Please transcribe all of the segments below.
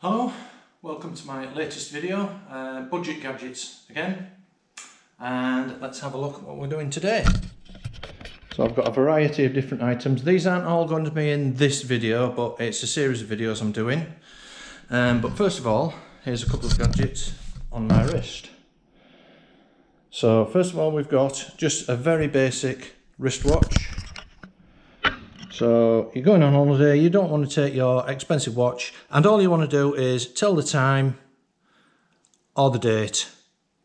Hello, welcome to my latest video, budget gadgets again, and let's have a look at what we're doing today. So I've got a variety of different items. These aren't all going to be in this video, but it's a series of videos I'm doing. But first of all, here's a couple of gadgets on my wrist. So first of all, we've got just a very basic wristwatch. So you're going on holiday, you don't want to take your expensive watch, and all you want to do is tell the time or the date.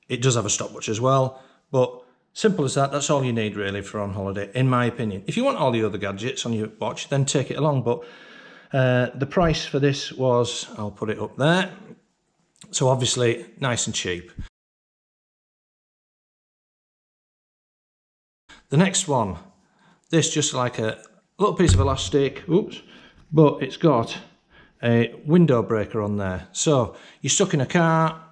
It does have a stopwatch as well, but simple as that, that's all you need really for on holiday, in my opinion. If you want all the other gadgets on your watch, then take it along, but the price for this was, I'll put it up there, so obviously nice and cheap. The next one, this just like a little piece of elastic, oops, but it's got a window breaker on there. So you're stuck in a car,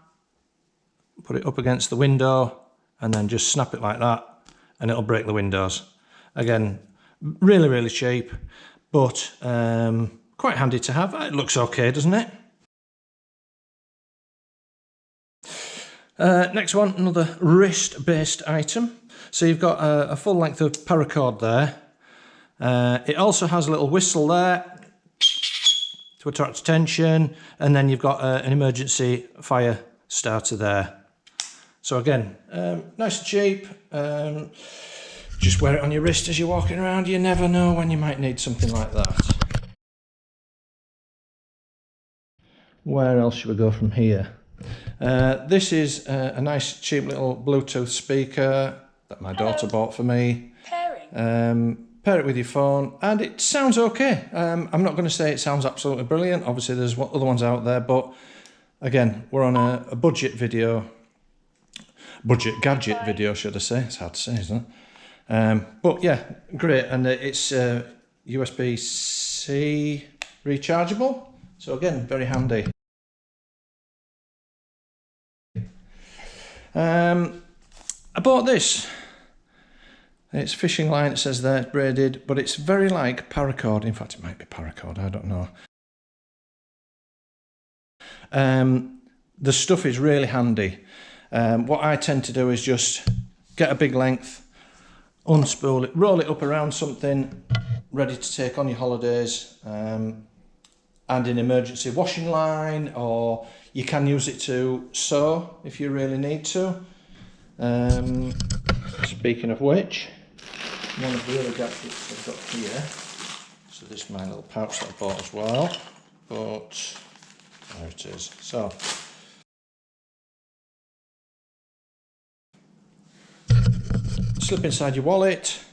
put it up against the window and then just snap it like that and it'll break the windows. Again, really cheap, but quite handy to have. It looks okay, doesn't it? Next one, another wrist-based item. So you've got a full length of paracord there. It also has a little whistle there to attract attention, and then you've got an emergency fire starter there. So again, nice and cheap. Just wear it on your wrist as you're walking around. You never know when you might need something like that. Where else should we go from here? This is a nice cheap little Bluetooth speaker that my daughter bought for me. Pair it with your phone and it sounds okay. I'm not going to say it sounds absolutely brilliant. Obviously there's other ones out there, but again, we're on a budget video. Budget gadget video, should I say. It's hard to say, isn't it? But yeah, great. And it's USB-C rechargeable. So again, very handy. I bought this. It's fishing line, it says there, it's braided, but it's very like paracord. In fact, it might be paracord, I don't know. The stuff is really handy. What I tend to do is just get a big length, unspool it, roll it up around something, ready to take on your holidays, and in emergency washing line, or you can use it to sew if you really need to. Speaking of which, one of the other gadgets I've got here, so this is my little pouch that I bought as well, but there it is. So slip inside your wallet.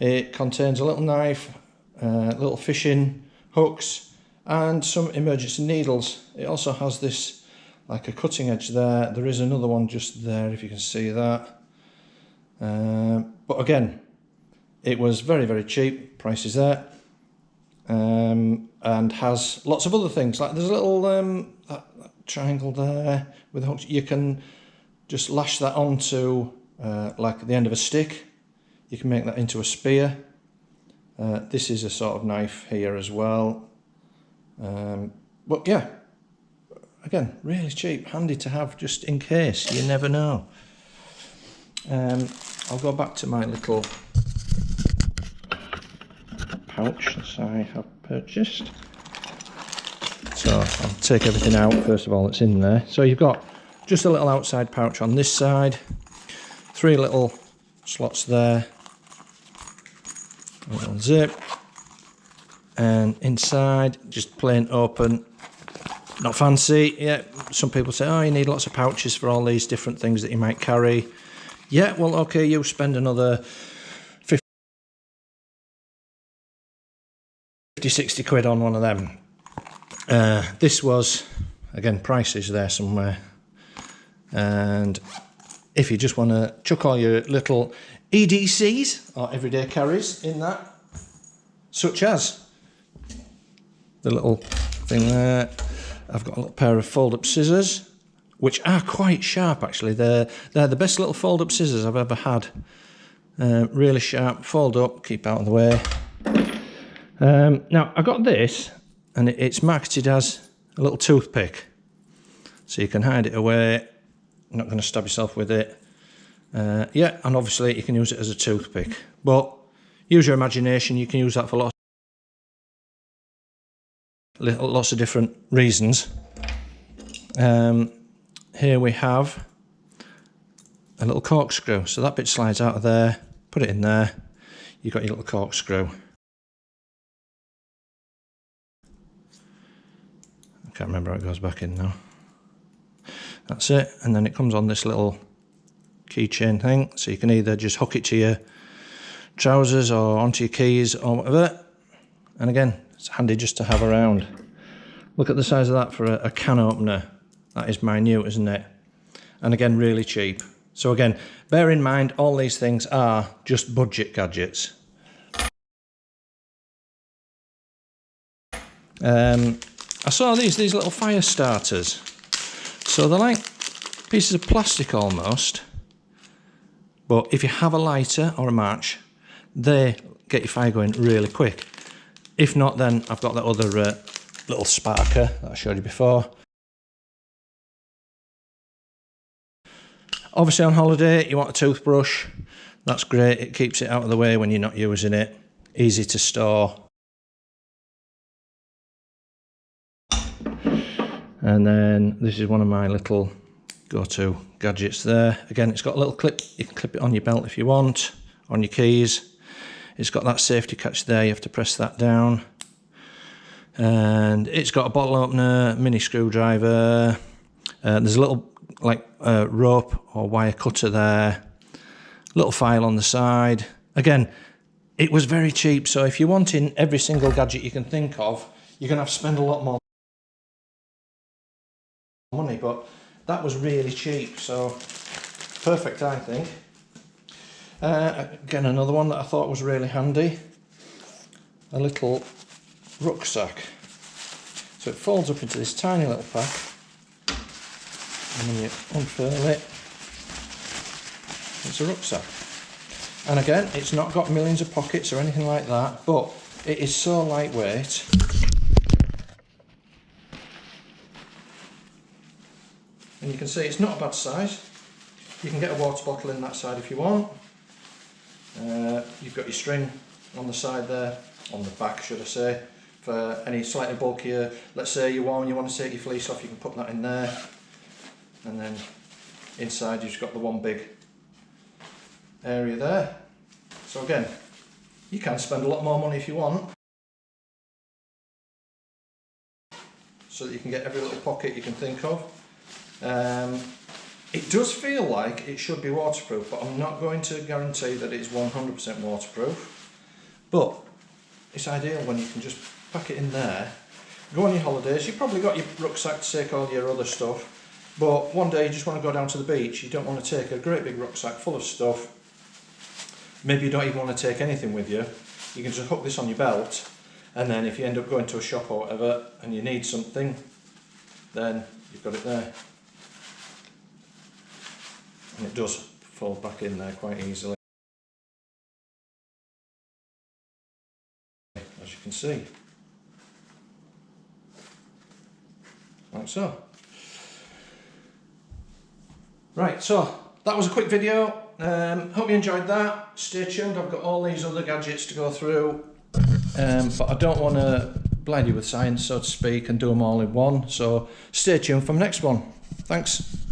It contains a little knife, little fishing hooks and some emergency needles. It also has this like a cutting edge there. There is another one just there if you can see that. But again, it was very cheap, price is there, and has lots of other things, like there's a little that triangle there with hooks. You can just lash that onto like the end of a stick. You can make that into a spear. This is a sort of knife here as well, but yeah, again, really cheap, handy to have just in case, you never know. I'll go back to my little pouch that I have purchased. So I'll take everything out first of all that's in there. So you've got just a little outside pouch on this side, 3 little slots there, a little zip, and inside just plain open, not fancy. Yeah, some people say, oh, you need lots of pouches for all these different things that you might carry. Yeah, well, okay, you spend another 50-60 quid on one of them. This was, again, prices there somewhere. And if you just want to chuck all your little EDCs, or everyday carries, in that, such as the little thing there. I've got a little pair of fold-up scissors, which are quite sharp actually. They're the best little fold-up scissors I've ever had. Really sharp, fold up, keep out of the way. Now I got this, and it's marketed as a little toothpick, so you can hide it away. You're not going to stab yourself with it. Yeah, and obviously you can use it as a toothpick, but use your imagination. You can use that for lots of different reasons. Here we have a little corkscrew, so that bit slides out of there, put it in there, you've got your little corkscrew. I can't remember how it goes back in now. That's it, and then it comes on this little keychain thing, so you can either just hook it to your trousers or onto your keys or whatever. And again, it's handy just to have around. Look at the size of that for a can opener. That is minute, isn't it? And again, really cheap. So again, bear in mind, all these things are just budget gadgets. I saw these little fire starters. So they're like pieces of plastic almost, but if you have a lighter or a match, they get your fire going really quick. If not, then I've got that other little sparker that I showed you before. Obviously on holiday you want a toothbrush. That's great, it keeps it out of the way when you're not using it. Easy to store. And then this is one of my little go-to gadgets there. Again, it's got a little clip, you can clip it on your belt if you want, on your keys. It's got that safety catch there, you have to press that down. And it's got a bottle opener, mini screwdriver. There's a little like rope or wire cutter there. Little file on the side. Again, it was very cheap, so if you're wanting every single gadget you can think of, you're going to have to spend a lot more money, but that was really cheap, so perfect, I think. Again, another one that I thought was really handy, a little rucksack. So it folds up into this tiny little pack, and when you unfurl it, it's a rucksack. And again, it's not got millions of pockets or anything like that, but it is so lightweight. And you can see it's not a bad size. You can get a water bottle in that side if you want. You've got your string on the side there, on the back should I say, for any slightly bulkier, let's say you're warm and you want to take your fleece off, you can put that in there. And then inside you've just got the one big area there. So again, you can spend a lot more money if you want, so that you can get every little pocket you can think of. It does feel like it should be waterproof, but I'm not going to guarantee that it's 100% waterproof. But it's ideal when you can just pack it in there, go on your holidays. You've probably got your rucksack to take all your other stuff, but one day you just want to go down to the beach, you don't want to take a great big rucksack full of stuff. Maybe you don't even want to take anything with you. You can just hook this on your belt, and then if you end up going to a shop or whatever and you need something, then you've got it there. And it does fold back in there quite easily, as you can see, like so. Right, so that was a quick video. Hope you enjoyed that. Stay tuned, I've got all these other gadgets to go through, but I don't want to blind you with science, so to speak, and do them all in one, so stay tuned for the next one. Thanks.